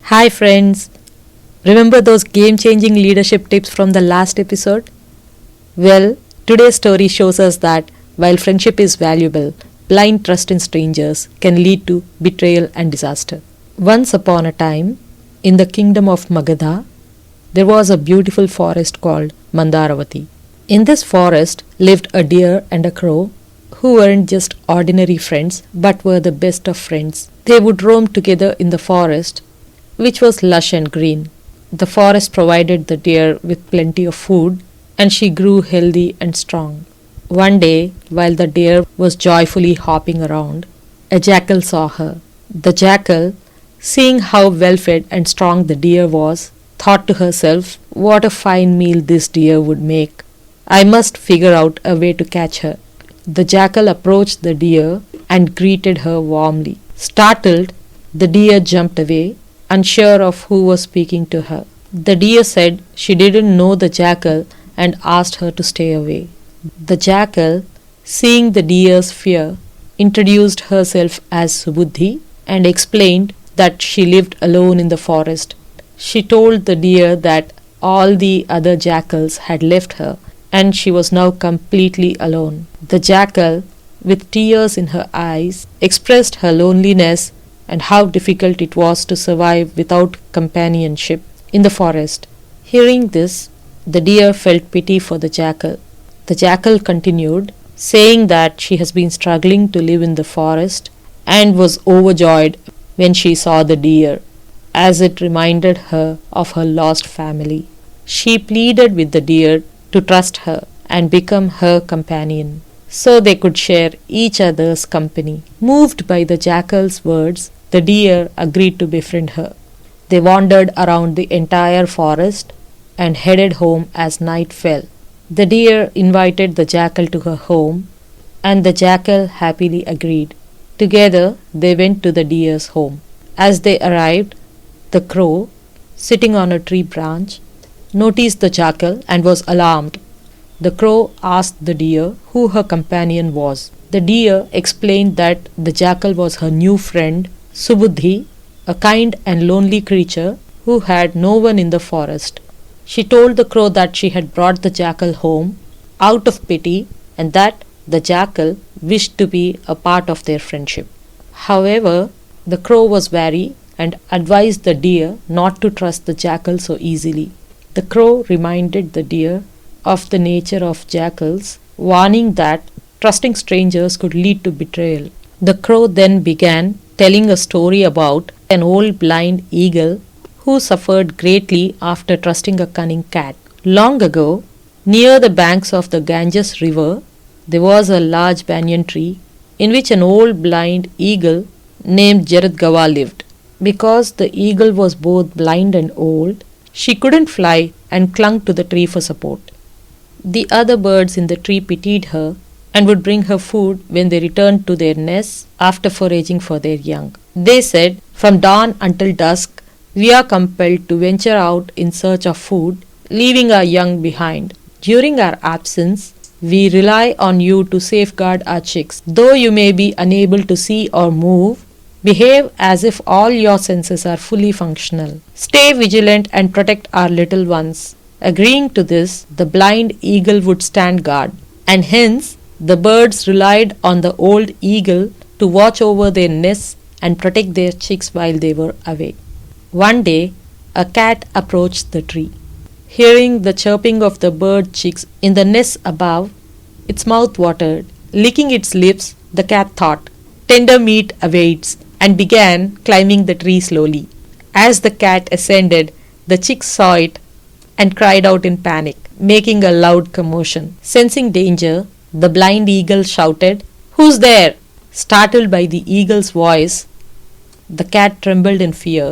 Hi, friends. Remember those game changing leadership tips from the last episode? Well, today's story shows us that while friendship is valuable, blind trust in strangers can lead to betrayal and disaster. Once upon a time, in the kingdom of Magadha, there was a beautiful forest called Mandaravati. In this forest lived a deer and a crow who weren't just ordinary friends but were the best of friends. They would roam together in the forest, which was lush and green. The forest provided the deer with plenty of food, and she grew healthy and strong. One day, while the deer was joyfully hopping around, a jackal saw her. The jackal, seeing how well fed and strong the deer was, thought to herself, "What a fine meal this deer would make. I must figure out a way to catch her." The jackal approached the deer and greeted her warmly. Startled, the deer jumped away, unsure of who was speaking to her. The deer said she didn't know the jackal and asked her to stay away. The jackal, seeing the deer's fear, introduced herself as Subuddhi and explained that she lived alone in the forest. She told the deer that all the other jackals had left her and she was now completely alone. The jackal, with tears in her eyes, expressed her loneliness and how difficult it was to survive without companionship in the forest. Hearing this, the deer felt pity for the jackal. The jackal continued, saying that she has been struggling to live in the forest and was overjoyed when she saw the deer, as it reminded her of her lost family. She pleaded with the deer to trust her and become her companion, so they could share each other's company. Moved by the jackal's words, the deer agreed to befriend her. They wandered around the entire forest and headed home as night fell. The deer invited the jackal to her home, and the jackal happily agreed. Together they went to the deer's home. As they arrived, the crow, sitting on a tree branch, noticed the jackal and was alarmed. The crow asked the deer who her companion was. The deer explained that the jackal was her new friend, Subuddhi, a kind and lonely creature who had no one in the forest. She told the crow that she had brought the jackal home out of pity and that the jackal wished to be a part of their friendship. However, the crow was wary and advised the deer not to trust the jackal so easily. The crow reminded the deer of the nature of jackals, warning that trusting strangers could lead to betrayal. The crow then began telling a story about an old blind eagle who suffered greatly after trusting a cunning cat. Long ago, near the banks of the Ganges river, there was a large banyan tree in which an old blind eagle named Jaradgawa lived. Because the eagle was both blind and old, she couldn't fly and clung to the tree for support. The other birds in the tree pitied her and would bring her food when they returned to their nests after foraging for their young. They said, "From dawn until dusk, we are compelled to venture out in search of food, leaving our young behind. During our absence, we rely on you to safeguard our chicks. Though you may be unable to see or move, behave as if all your senses are fully functional. Stay vigilant and protect our little ones." Agreeing to this, the blind eagle would stand guard, and hence the birds relied on the old eagle to watch over their nests and protect their chicks while they were away. One day, a cat approached the tree. Hearing the chirping of the bird chicks in the nests above, its mouth watered. Licking its lips, the cat thought, "Tender meat awaits," and began climbing the tree slowly. As the cat ascended, the chicks saw it and cried out in panic, making a loud commotion. Sensing danger, the blind eagle shouted, "Who's there?" Startled by the eagle's voice, the cat trembled in fear,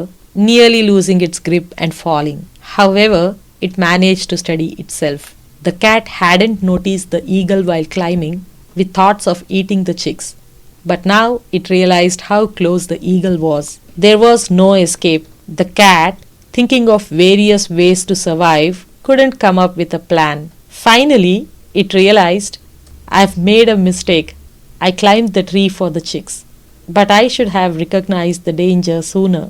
nearly losing its grip and falling. However, it managed to steady itself. The cat hadn't noticed the eagle while climbing, with thoughts of eating the chicks. But now it realized how close the eagle was. There was no escape. The cat, thinking of various ways to survive, couldn't come up with a plan. Finally, it realized, "I've made a mistake. I climbed the tree for the chicks, but I should have recognized the danger sooner."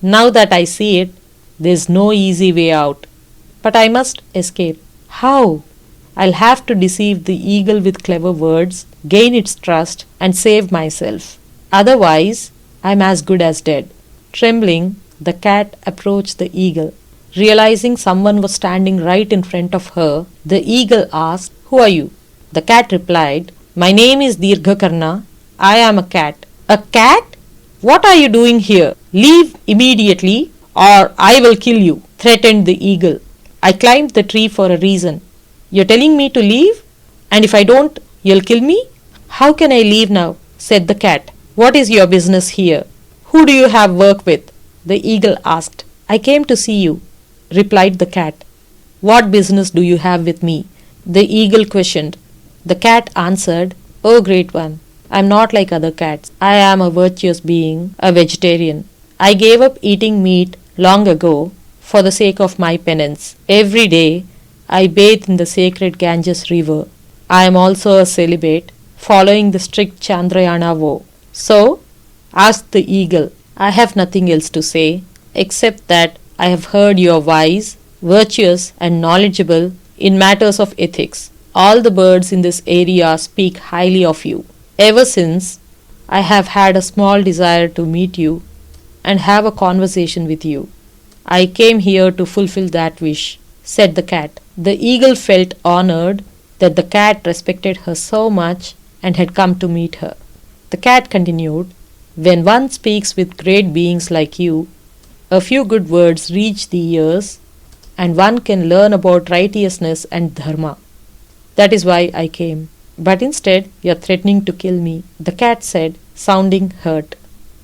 Now that I see it, there's no easy way out. But I must escape. How? I'll have to deceive the eagle with clever words, gain its trust, and save myself. Otherwise, I'm as good as dead. Trembling, the cat approached the eagle. Realizing someone was standing right in front of her, the eagle asked, "Who are you?" The cat replied, "My name is Dirghakarna. I am a cat." "A cat? What are you doing here? Leave immediately or I will kill you," threatened the eagle. "I climbed the tree for a reason. You're telling me to leave? And if I don't, you'll kill me?" "How can I leave now?" said the cat. "What is your business here? Who do you have work with?" The eagle asked. "I came to see you," replied the cat. "What business do you have with me?" the eagle questioned. The cat answered, "Oh great one, I am not like other cats. I am a virtuous being, a vegetarian. I gave up eating meat long ago for the sake of my penance. Every day I bathe in the sacred Ganges river. I am also a celibate, following the strict Chandrayana vow." "So?" asked the eagle. "I have nothing else to say, except that I have heard you are wise, virtuous, and knowledgeable in matters of ethics. All the birds in this area speak highly of you. Ever since, I have had a small desire to meet you and have a conversation with you. I came here to fulfill that wish," said the cat. The eagle felt honored that the cat respected her so much and had come to meet her. The cat continued, "When one speaks with great beings like you, a few good words reach the ears and one can learn about righteousness and dharma. That is why I came. But instead, you are threatening to kill me," the cat said, sounding hurt.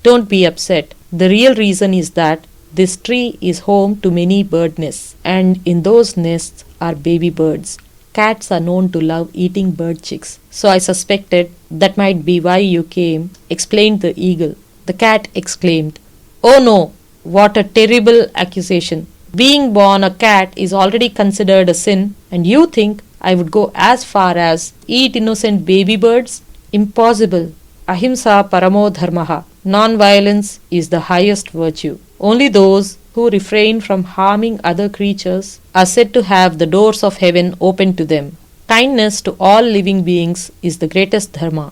"Don't be upset. The real reason is that this tree is home to many bird nests, and in those nests are baby birds. Cats are known to love eating bird chicks, so I suspected that might be why you came," explained the eagle. The cat exclaimed, "Oh no, what a terrible accusation. Being born a cat is already considered a sin, and you think I would go as far as eat innocent baby birds? Impossible. Ahimsa paramo dharmaha. Non-violence is the highest virtue. Only those who refrain from harming other creatures are said to have the doors of heaven open to them. Kindness to all living beings is the greatest dharma.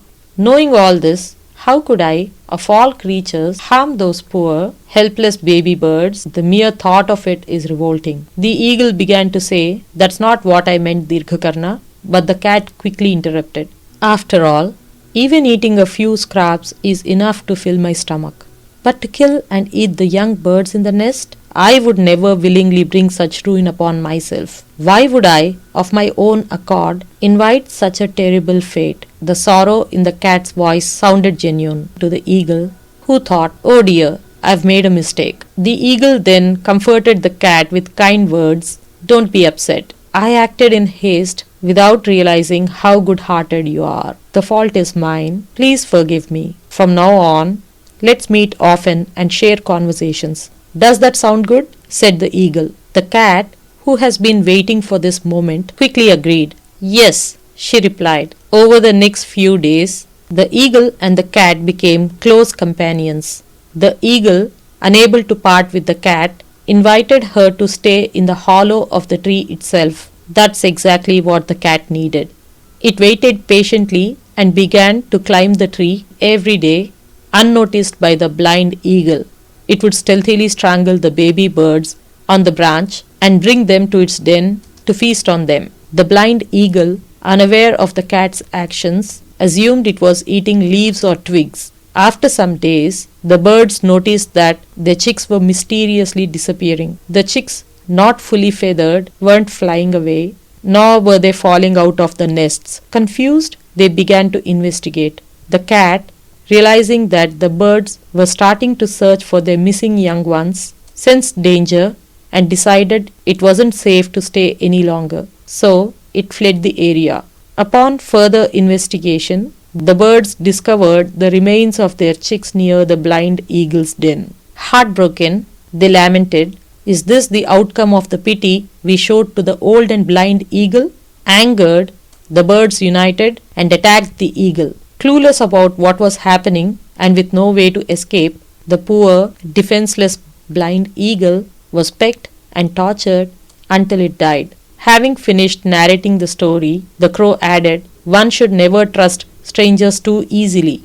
Knowing all this, how could I, of all creatures, harm those poor, helpless baby birds? The mere thought of it is revolting." The eagle began to say, "That's not what I meant, Dirghakarna," but the cat quickly interrupted. "After all, even eating a few scraps is enough to fill my stomach. But to kill and eat the young birds in the nest, I would never willingly bring such ruin upon myself. Why would I, of my own accord, invite such a terrible fate?" The sorrow in the cat's voice sounded genuine to the eagle, who thought, "Oh dear, I've made a mistake." The eagle then comforted the cat with kind words. "Don't be upset. I acted in haste without realizing how good-hearted you are. The fault is mine. Please forgive me. From now on, let's meet often and share conversations. Does that sound good?" said the eagle. The cat, who has been waiting for this moment, quickly agreed. "Yes," she replied. Over the next few days, the eagle and the cat became close companions. The eagle, unable to part with the cat, invited her to stay in the hollow of the tree itself. That's exactly what the cat needed. It waited patiently and began to climb the tree every day, unnoticed by the blind eagle. It would stealthily strangle the baby birds on the branch and bring them to its den to feast on them. The blind eagle, unaware of the cat's actions, assumed it was eating leaves or twigs. After some days, the birds noticed that their chicks were mysteriously disappearing. The chicks, not fully feathered, weren't flying away, nor were they falling out of the nests. Confused, they began to investigate. The cat, realizing that the birds were starting to search for their missing young ones, sensed danger and decided it wasn't safe to stay any longer. So, it fled the area. Upon further investigation, the birds discovered the remains of their chicks near the blind eagle's den. Heartbroken, they lamented, "Is this the outcome of the pity we showed to the old and blind eagle?" Angered, the birds united and attacked the eagle. Clueless about what was happening and with no way to escape, the poor, defenseless blind eagle was pecked and tortured until it died. Having finished narrating the story, the crow added, "One should never trust strangers too easily.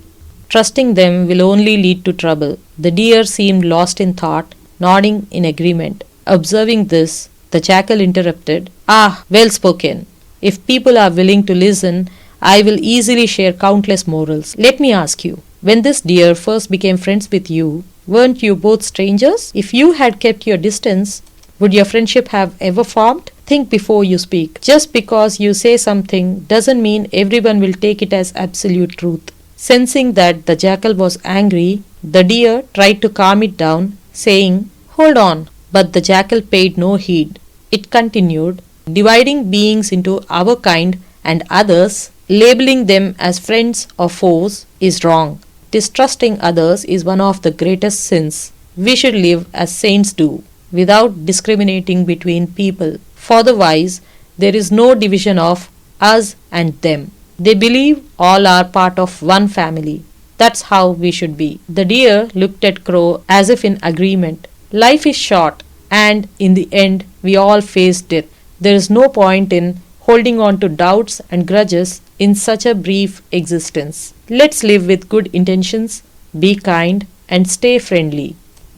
Trusting them will only lead to trouble." The deer seemed lost in thought, nodding in agreement. Observing this, the jackal interrupted, "Ah, well spoken. If people are willing to listen, I will easily share countless morals. Let me ask you, when this deer first became friends with you, weren't you both strangers? If you had kept your distance, would your friendship have ever formed? Think before you speak. Just because you say something doesn't mean everyone will take it as absolute truth." Sensing that the jackal was angry, the deer tried to calm it down, saying, "Hold on." But the jackal paid no heed. It continued, "Dividing beings into our kind and others, labeling them as friends or foes, is wrong. Distrusting others is one of the greatest sins. We should live as saints do, without discriminating between people. For the wise, there is no division of us and them. They believe all are part of one family. That's how we should be." The deer looked at Crow as if in agreement. Life is short, and in the end, we all face death. There is no point in holding on to doubts and grudges in such a brief existence. Let's live with good intentions, be kind, and stay friendly.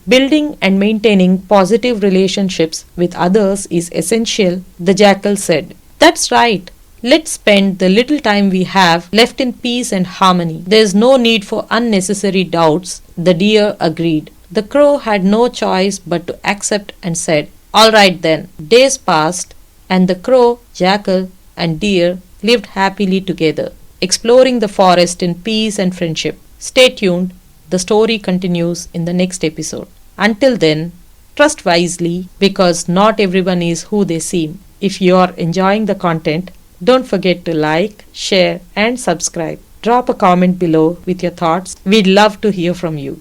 Building and maintaining positive relationships with others is essential, the jackal said. "That's right. Let's spend the little time we have left in peace and harmony. There's no need for unnecessary doubts," the deer agreed. The crow had no choice but to accept and said, "All right then." Days passed, and the crow, jackal, and deer lived happily together, exploring the forest in peace and friendship. Stay tuned. The story continues in the next episode. Until then, trust wisely because not everyone is who they seem. If you are enjoying the content, don't forget to like, share, and subscribe. Drop a comment below with your thoughts. We'd love to hear from you.